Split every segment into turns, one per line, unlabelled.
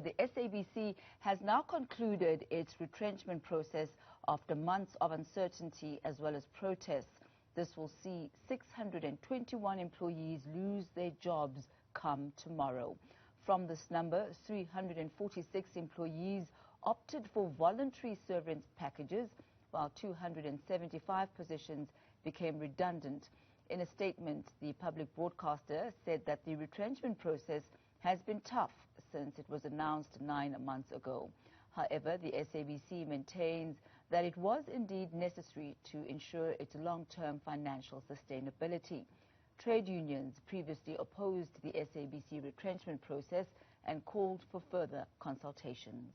The SABC has now concluded its retrenchment process after months of uncertainty as well as protests. This will see 621 employees lose their jobs come tomorrow. From this number, 346 employees opted for voluntary severance packages, while 275 positions became redundant. In a statement, the public broadcaster said that the retrenchment process has been tough since it was announced 9 months ago. However, the SABC maintains that it was indeed necessary to ensure its long-term financial sustainability. Trade unions previously opposed the SABC retrenchment process and called for further consultations.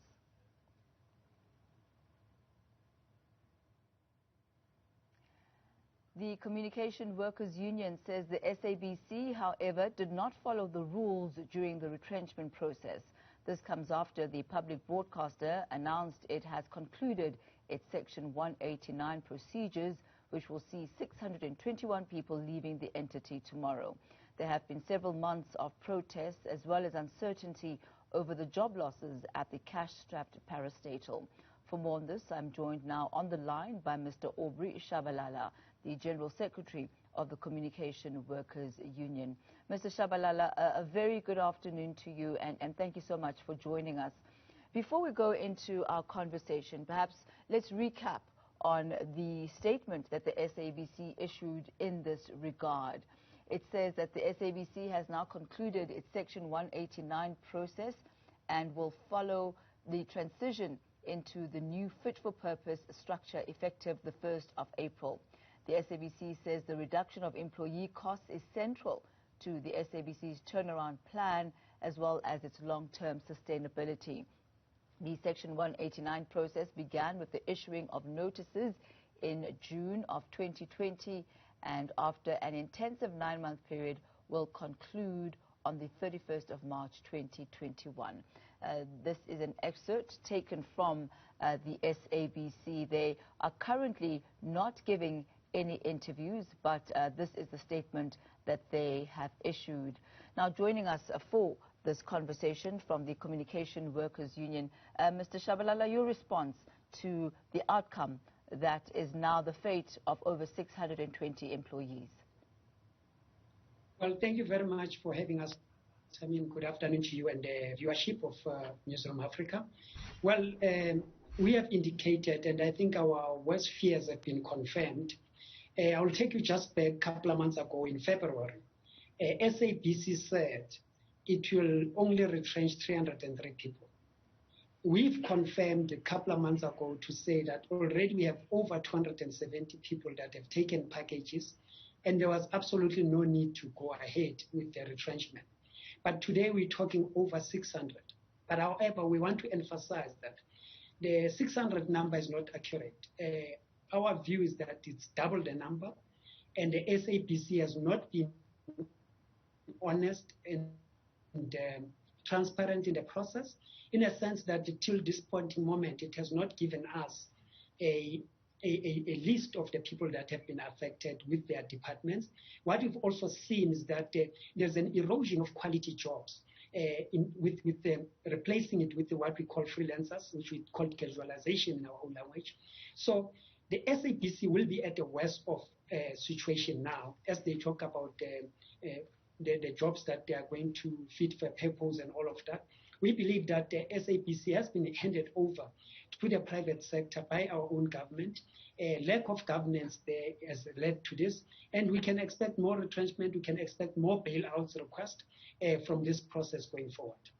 The Communication Workers Union says the SABC, however, did not follow the rules during the retrenchment process. This comes after the public broadcaster announced it has concluded its Section 189 procedures, which will see 621 people leaving the entity tomorrow. There have been several months of protests as well as uncertainty over the job losses at the cash-strapped parastatal. For more on this, I'm joined now on the line by Mr. Aubrey Tshabalala, the General Secretary of the Communication Workers Union. Mr. Tshabalala, a very good afternoon to you, and thank you so much for joining us. Before we go into our conversation, perhaps let's recap on the statement that the SABC issued in this regard. It says that the SABC has now concluded its Section 189 process and will follow the transition into the new fit-for-purpose structure effective the 1st of April. The SABC says the reduction of employee costs is central to the SABC's turnaround plan as well as its long-term sustainability. The Section 189 process began with the issuing of notices in June of 2020 and after an intensive 9-month period will conclude on the 31st of March 2021. This is an excerpt taken from the SABC. They are currently not giving any interviews, but this is the statement that they have issued. Now, joining us for this conversation from the Communication Workers Union, Mr. Tshabalala, your response to the outcome that is now the fate of over 620 employees.
Well, thank you very much for having us. I mean, good afternoon to you and the viewership of Newsroom Africa. Well, we have indicated, and I think our worst fears have been confirmed. I will take you just back a couple of months ago in February. SABC said it will only retrench 303 people. We've confirmed a couple of months ago to say that already we have over 270 people that have taken packages, and there was absolutely no need to go ahead with the retrenchment. But today we're talking over 600. But however, we want to emphasize that the 600 number is not accurate. Our view is that it's double the number, and the SABC has not been honest and transparent in the process, in a sense that till this point in moment, it has not given us a list of the people that have been affected with their departments. What we've also seen is that there's an erosion of quality jobs, replacing it with what we call freelancers, which we call casualization in our own language. So the SABC will be at the worst of situation now as they talk about the jobs that they are going to fit for purpose and all of that. We believe that the SABC has been handed over to the private sector by our own government. Lack of governance there has led to this, and we can expect more retrenchment, we can expect more bailouts requests from this process going forward.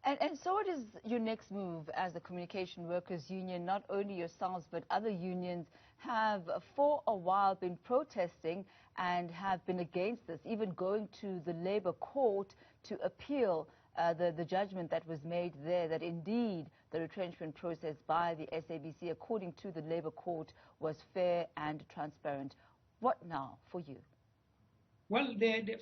And so what is your next move as the Communication Workers Union? Not only yourselves, but other unions have for a while been protesting and have been against this, even going to the Labour Court to appeal the judgment that was made there, that indeed the retrenchment process by the SABC, according to the Labour Court, was fair and transparent. What now for you?
Well,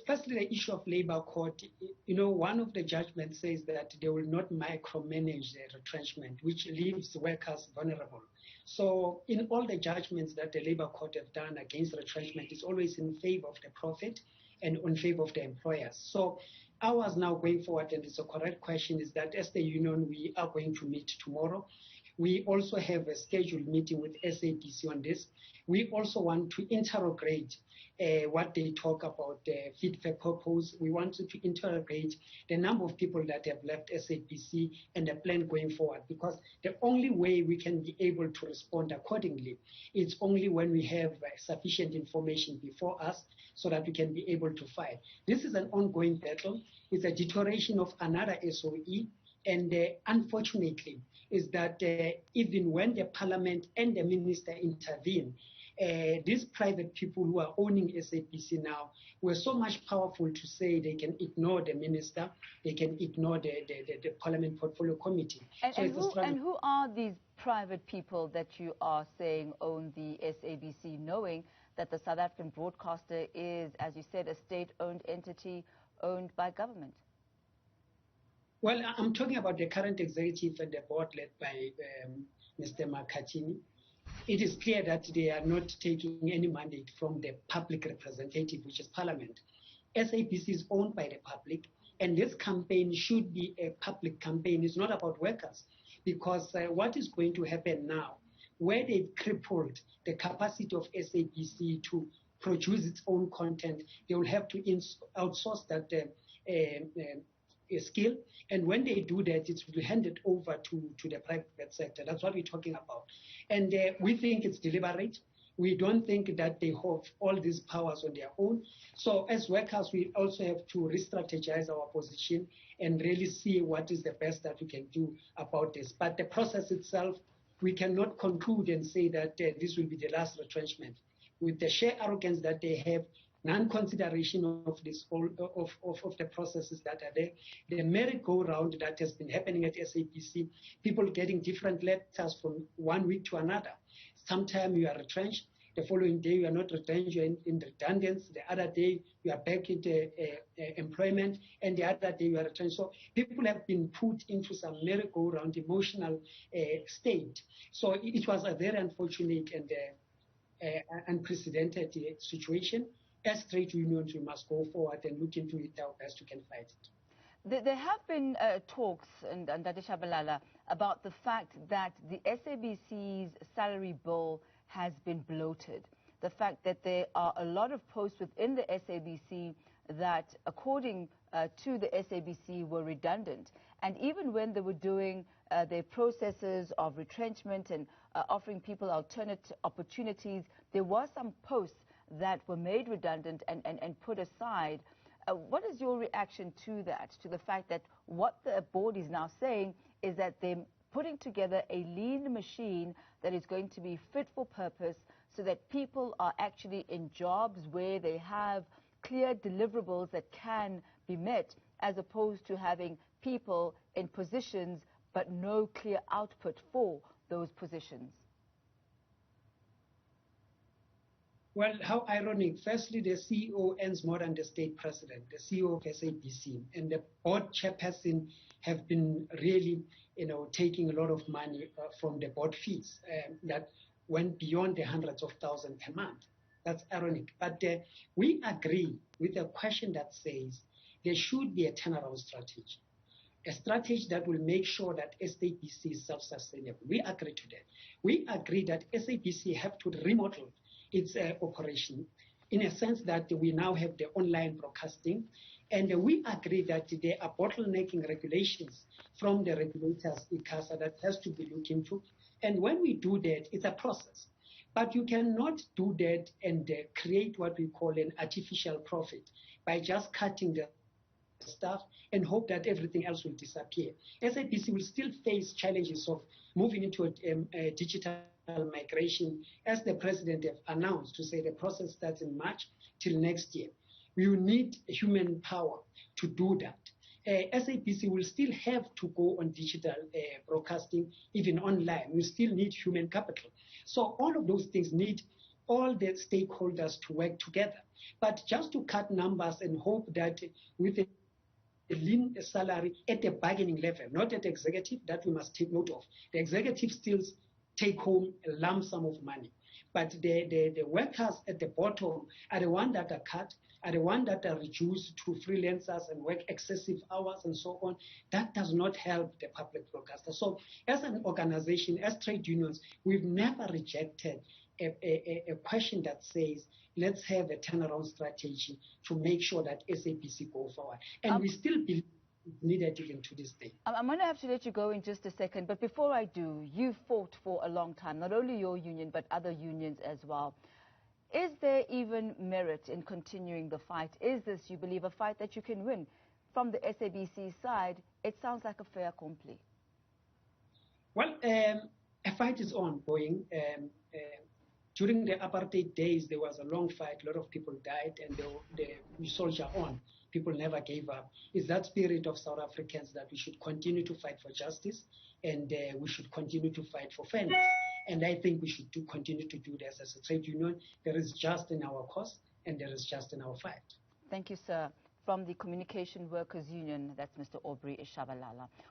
firstly, the issue of Labour Court, one of the judgments says that they will not micromanage the retrenchment, which leaves workers vulnerable. So in all the judgments that the Labour Court have done against retrenchment, it's always in favor of the profit and in favor of the employers. So Ours now going forward, and it's a correct question, is that as the union, we are going to meet tomorrow. We also have a scheduled meeting with SABC on this. We also want to interrogate what they talk about, fit for purpose. We wanted to interrogate the number of people that have left SABC and the plan going forward, because the only way we can be able to respond accordingly is only when we have sufficient information before us so that we can be able to fight. This is an ongoing battle. It's a deterioration of another SOE. And unfortunately, is that even when the parliament and the minister intervene, these private people who are owning SABC now were so much powerful to say they can ignore the minister, they can ignore the parliament portfolio committee.
And who are these private people that you are saying own the SABC, knowing that the South African broadcaster is, as you said, a state-owned entity owned by government?
Well, I'm talking about the current executive and the board led by Mr. Makatini. It is clear that they are not taking any mandate from the public representative, which is Parliament. SABC is owned by the public, and this campaign should be a public campaign. It's not about workers, because what is going to happen now, where they've crippled the capacity of SABC to produce its own content, they will have to outsource that skill, and when they do that, it will be handed over to the private sector. That's what we're talking about. And we think it's deliberate. We don't think that they have all these powers on their own. So as workers, we also have to re-strategize our position and really see what is the best that we can do about this. But the process itself, we cannot conclude and say that this will be the last retrenchment. With the sheer arrogance that they have, non-consideration of this of the processes that are there, the merry-go-round that has been happening at SABC, people getting different letters from one week to another. Sometimes you are retrenched, the following day you are not retrenched, you are in redundancy, the other day you are back into employment, and the other day you are retrenched. So people have been put into some merry-go-round emotional state. So it was a very unfortunate and unprecedented situation. As trade unions, we must go forward and look into it how best we can fight it.
There have been talks, and Dr. Tshabalala, about the fact that the SABC's salary bill has been bloated. The fact that there are a lot of posts within the SABC that, according to the SABC, were redundant. And even when they were doing their processes of retrenchment and offering people alternate opportunities, there were some posts that were made redundant and put aside. What is your reaction to that, to the fact that what the board is now saying is that they're putting together a lean machine that is going to be fit for purpose so that people are actually in jobs where they have clear deliverables that can be met, as opposed to having people in positions but no clear output for those positions?
Well, how ironic. Firstly, the CEO earns more than the state president, the CEO of SABC, and the board chairperson have been really, taking a lot of money from the board fees that went beyond the hundreds of thousands per month. That's ironic. But we agree with a question that says there should be a turnaround strategy, a strategy that will make sure that SABC is self-sustainable. We agree to that. We agree that SABC have to remodel its operation in a sense that we now have the online broadcasting, and we agree that there are bottlenecking regulations from the regulators, ICASA, that has to be looked into. And when we do that, it's a process. But you cannot do that and create what we call an artificial profit by just cutting the staff and hope that everything else will disappear. SABC will still face challenges of moving into a digital migration, as the president have announced, to say the process starts in March till next year. We will need human power to do that. SABC will still have to go on digital broadcasting, even online. We still need human capital. So all of those things need all the stakeholders to work together. But just to cut numbers and hope that with a lean salary at the bargaining level, not at the executive, that we must take note of. The executive still take home a lump sum of money. But the workers at the bottom are the ones that are cut, are the ones that are reduced to freelancers and work excessive hours and so on. That does not help the public broadcaster. So as an organization, as trade unions, we've never rejected a question that says, let's have a turnaround strategy to make sure that SABC go forward. And we still believe it's needed even to this day.
I'm going to have to let you go in just a second, but before I do, you fought for a long time, not only your union, but other unions as well. Is there even merit in continuing the fight? Is this, you believe, a fight that you can win? From the SABC side, it sounds like a fait accompli.
Well, a fight is ongoing. During the apartheid days, there was a long fight. A lot of people died, and we soldier on. People never gave up. It's that spirit of South Africans that we should continue to fight for justice, and we should continue to fight for fairness. And I think we should continue to do this as a trade union. There is just in our cause, and there is just in our fight.
Thank you, sir. From the Communication Workers Union, that's Mr. Aubrey Tshabalala.